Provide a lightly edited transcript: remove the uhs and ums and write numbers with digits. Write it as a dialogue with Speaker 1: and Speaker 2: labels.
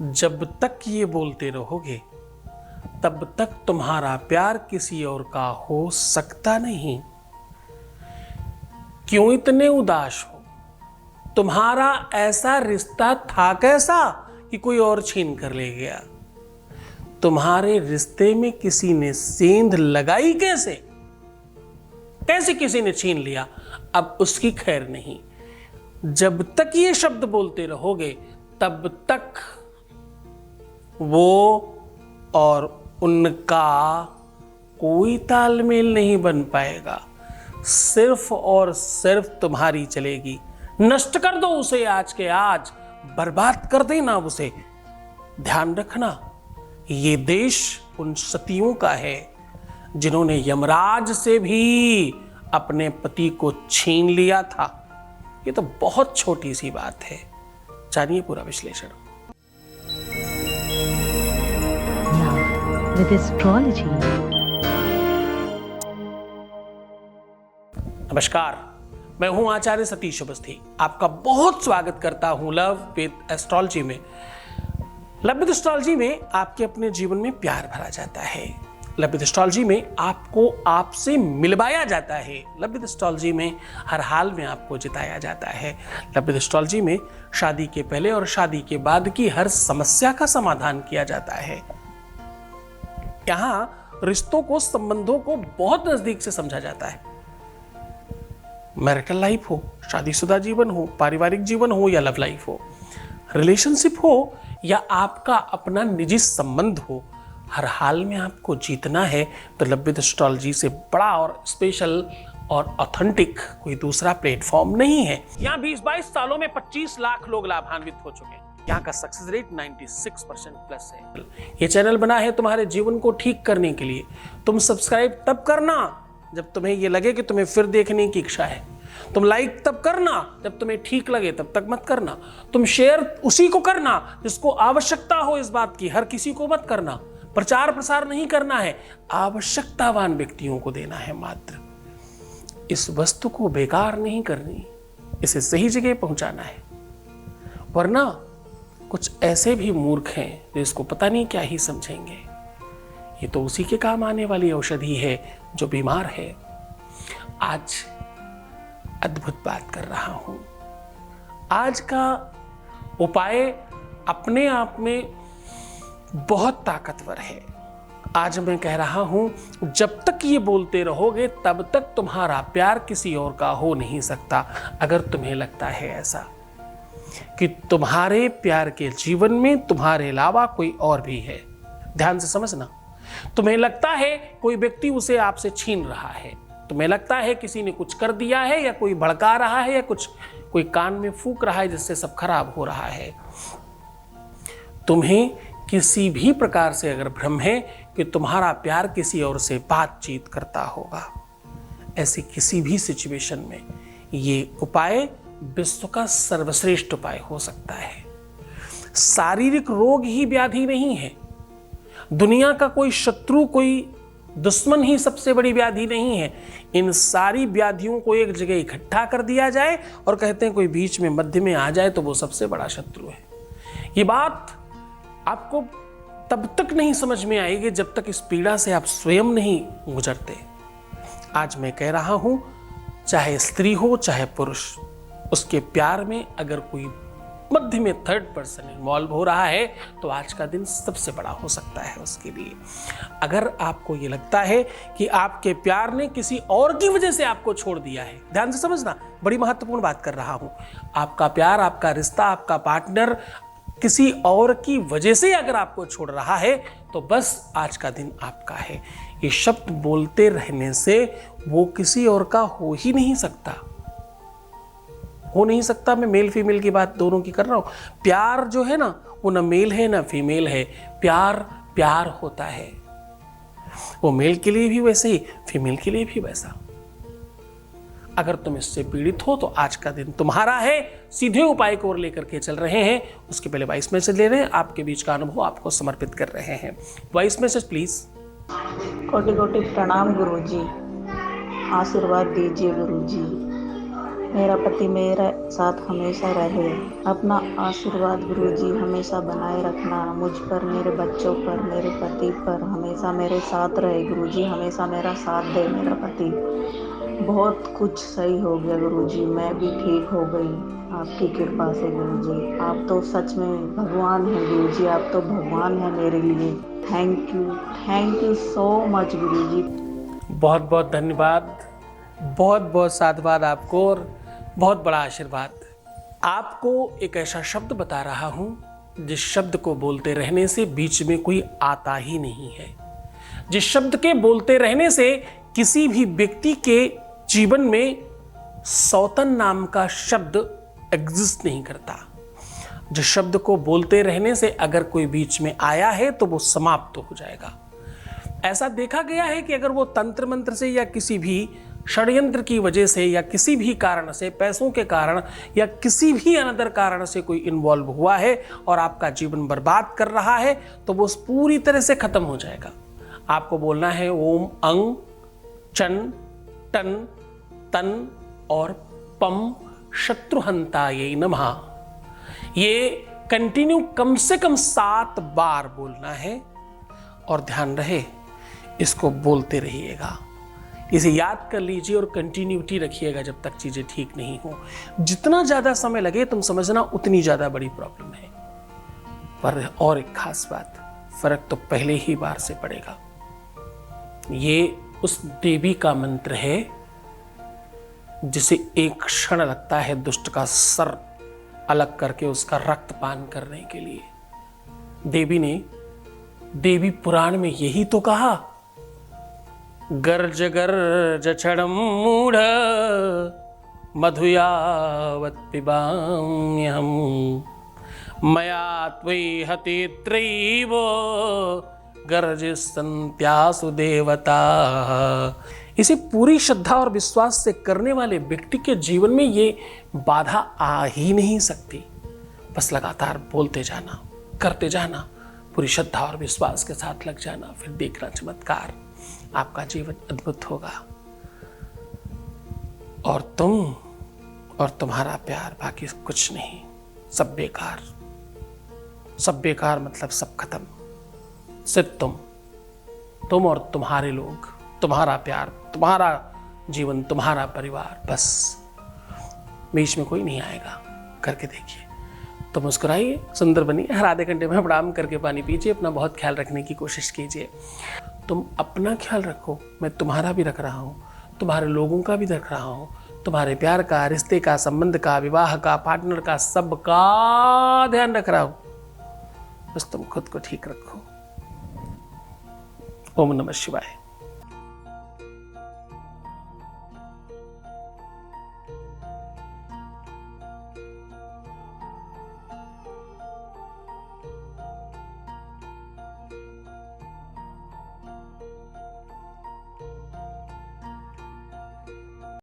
Speaker 1: जब तक ये बोलते रहोगे तब तक तुम्हारा प्यार किसी और का हो सकता नहीं। क्यों इतने उदास हो? तुम्हारा ऐसा रिश्ता था कैसा कि कोई और छीन कर ले गया? तुम्हारे रिश्ते में किसी ने सेंध लगाई कैसे? कैसे किसी ने छीन लिया? अब उसकी खैर नहीं। जब तक ये शब्द बोलते रहोगे तब तक वो और उनका कोई तालमेल नहीं बन पाएगा। सिर्फ और सिर्फ तुम्हारी चलेगी। नष्ट कर दो उसे आज के आज, बर्बाद कर देना उसे। ध्यान रखना, ये देश उन सतियों का है जिन्होंने यमराज से भी अपने पति को छीन लिया था। ये तो बहुत छोटी सी बात है। जानिए पूरा विश्लेषण
Speaker 2: with astrology.
Speaker 1: नमस्कार, मैं हूं आचार्य सतीश अवस्थी। आपका बहुत स्वागत करता हूं लव विद एस्ट्रोलॉजी में। लव विद एस्ट्रोलॉजी में आपके अपने जीवन में प्यार भरा जाता है। लव विद एस्ट्रोलॉजी में आपको आपसे मिलवाया जाता है। लव विद एस्ट्रोलॉजी में हर हाल में आपको जिताया जाता है। लव विद एस्ट्रोलॉजी में शादी के पहले और शादी के बाद की हर समस्या का समाधान किया जाता है। यहाँ रिश्तों को, संबंधों को बहुत नजदीक से समझा जाता है। मैरिटल लाइफ हो, शादीशुदा जीवन हो, पारिवारिक जीवन हो या लव लाइफ हो, रिलेशनशिप हो या आपका अपना निजी संबंध हो, हर हाल में आपको जीतना है तो लव विद एस्ट्रोलॉजी से बड़ा और स्पेशल और ऑथेंटिक कोई दूसरा प्लेटफॉर्म नहीं है। यहाँ 20-22 सालों में 25 लाख लोग लाभान्वित हो चुके हैं। यहाँ का सक्सेस रेट 96% प्लस है। ये चैनल बना है तुम्हारे जीवन को ठीक करने के लिए। तुम सब्सक्राइब तब करना जब तुम्हें ये लगे कि तुम्हें फिर देखने की इच्छा है। तुम लाइक तब करना जब तुम्हें ठीक लगे, तब तक मत करना। तुम शेयर उसी को करना जिसको आवश्यकता हो इस बात की, हर किसी को मत करना। प्रचार प्रसार नहीं करना है, आवश्यकतावान व्यक्तियों को देना है मात्र। इस वस्तु को बेकार नहीं करनी, इसे सही जगह पहुंचाना है। वरना कुछ ऐसे भी मूर्ख हैं जो इसको पता नहीं क्या ही समझेंगे। ये तो उसी के काम आने वाली औषधि है जो बीमार है। आज अद्भुत बात कर रहा हूं। आज का उपाय अपने आप में बहुत ताकतवर है। आज मैं कह रहा हूं, जब तक ये बोलते रहोगे तब तक तुम्हारा प्यार किसी और का हो नहीं सकता। अगर तुम्हें लगता है ऐसा कि तुम्हारे प्यार के जीवन में तुम्हारे अलावा कोई और भी है, ध्यान से समझना। तुम्हें लगता है कोई व्यक्ति उसे आपसे छीन रहा है, तुम्हें लगता है किसी ने कुछ कर दिया है या कोई भड़का रहा है या कोई कान में फूंक रहा है जिससे सब खराब हो रहा है। तुम्हें किसी भी प्रकार से अगर भ्रम है कि तुम्हारा प्यार किसी और से बातचीत करता होगा, ऐसी किसी भी सिचुएशन में ये उपाय विश्व का सर्वश्रेष्ठ उपाय हो सकता है। शारीरिक रोग ही व्याधि नहीं है। दुनिया का कोई शत्रु, कोई दुश्मन ही सबसे बड़ी व्याधि नहीं है। इन सारी व्याधियों को एक जगह इकट्ठा कर दिया जाए और कहते हैं कोई बीच में मध्य में आ जाए तो वो सबसे बड़ा शत्रु है। ये बात आपको तब तक नहीं समझ में आएगी जब तक इस पीड़ा से आप स्वयं नहीं गुजरते। आज मैं कह रहा हूं, चाहे स्त्री हो चाहे पुरुष, उसके प्यार में अगर कोई मध्य में थर्ड पर्सन इन्वॉल्व हो रहा है तो आज का दिन सबसे बड़ा हो सकता है उसके लिए। अगर आपको ये लगता है कि आपके प्यार ने किसी और की वजह से आपको छोड़ दिया है, ध्यान से समझना, बड़ी महत्वपूर्ण बात कर रहा हूं। आपका प्यार, आपका रिश्ता, आपका पार्टनर किसी और की वजह से अगर आपको छोड़ रहा है तो बस आज का दिन आपका है। ये शब्द बोलते रहने से वो किसी और का हो ही नहीं सकता, हो नहीं सकता। मैं मेल फीमेल की बात दोनों की कर रहा हूं। प्यार जो है ना, वो ना मेल है ना फीमेल है। प्यार प्यार होता है, वो मेल के लिए भी वैसे ही, फीमेल के लिए भी वैसा। अगर तुम इससे पीड़ित हो तो आज का दिन तुम्हारा है। सीधे उपाय को और लेकर के चल रहे हैं। उसके पहले वॉइस मैसेज ले रहे हैं। आपके बीच का अनुभव आपको समर्पित कर रहे हैं। Voice message please.
Speaker 3: कोटि कोटि प्रणाम गुरुजी, आशीर्वाद दीजिए गुरुजी।
Speaker 2: मेरा पति मेरे साथ हमेशा रहे। अपना आशीर्वाद गुरुजी हमेशा बनाए रखना मुझ पर, मेरे बच्चों पर, मेरे पति पर, हमेशा मेरे साथ रहे गुरुजी, हमेशा मेरा साथ दे मेरा पति। बहुत कुछ सही हो गया गुरुजी, मैं भी ठीक हो गई आपकी कृपा से गुरुजी। आप तो सच में भगवान हैं गुरुजी, आप तो भगवान हैं मेरे लिए। थैंक यू सो मच गुरुजी।
Speaker 1: बहुत बहुत धन्यवाद, बहुत बहुत साधुवाद आपको और बहुत बड़ा आशीर्वाद। आपको एक ऐसा शब्द बता रहा हूं जिस शब्द को बोलते रहने से बीच में कोई आता ही नहीं है, जिस शब्द के बोलते रहने से किसी भी व्यक्ति के जीवन में सौतन नाम का शब्द एग्जिस्ट नहीं करता। जिस शब्द को बोलते रहने से अगर कोई बीच में आया है तो वो समाप्त हो जाएगा। ऐसा देखा गया है कि अगर वो तंत्र मंत्र से या किसी भी षड्यंत्र की वजह से या किसी भी कारण से, पैसों के कारण या किसी भी अनदर कारण से कोई इन्वॉल्व हुआ है और आपका जीवन बर्बाद कर रहा है, तो वो पूरी तरह से खत्म हो जाएगा। आपको बोलना है ओम अंग चन टन तन और पम शत्रुहंताये नमः। ये कंटिन्यू कम से कम 7 बार बोलना है और ध्यान रहे इसको बोलते रहिएगा। इसे याद कर लीजिए और कंटिन्यूटी रखिएगा जब तक चीजें ठीक नहीं हो। जितना ज्यादा समय लगे तुम समझना उतनी ज्यादा बड़ी प्रॉब्लम है। पर और एक खास बात, फर्क तो पहले ही बार से पड़ेगा। ये उस देवी का मंत्र है जिसे एक क्षण लगता है दुष्ट का सर अलग करके उसका रक्तपान करने के लिए। देवी पुराण में यही तो कहा, गर्ज गर्ज क्षणम मूढ़ मधुयावत पिबाम्यहम मया त्वयि हतेत्रैव गर्जसन्त्यासु देवता। इसे पूरी श्रद्धा और विश्वास से करने वाले व्यक्ति के जीवन में ये बाधा आ ही नहीं सकती। बस लगातार बोलते जाना, करते जाना, पूरी श्रद्धा और विश्वास के साथ लग जाना, फिर देखना चमत्कार। आपका जीवन अद्भुत होगा और तुम और तुम्हारा प्यार, बाकी कुछ नहीं। सब बेकार, सब बेकार मतलब सब खत्म। सिर्फ तुम और तुम्हारे लोग, तुम्हारा प्यार, तुम्हारा जीवन, तुम्हारा परिवार, बस। बीच में कोई नहीं आएगा। करके देखिए। तो मुस्कुराइए, सुंदर बनिए, हर आधे घंटे में प्रणाम करके पानी पीजिए, अपना बहुत ख्याल रखने की कोशिश कीजिए। तुम अपना ख्याल रखो, मैं तुम्हारा भी रख रहा हूँ, तुम्हारे लोगों का भी रख रहा हूँ, तुम्हारे प्यार का, रिश्ते का, संबंध का, विवाह का, पार्टनर का, सबका ध्यान रख रहा हूँ। बस तुम खुद को ठीक रखो। ओम नमः शिवाय।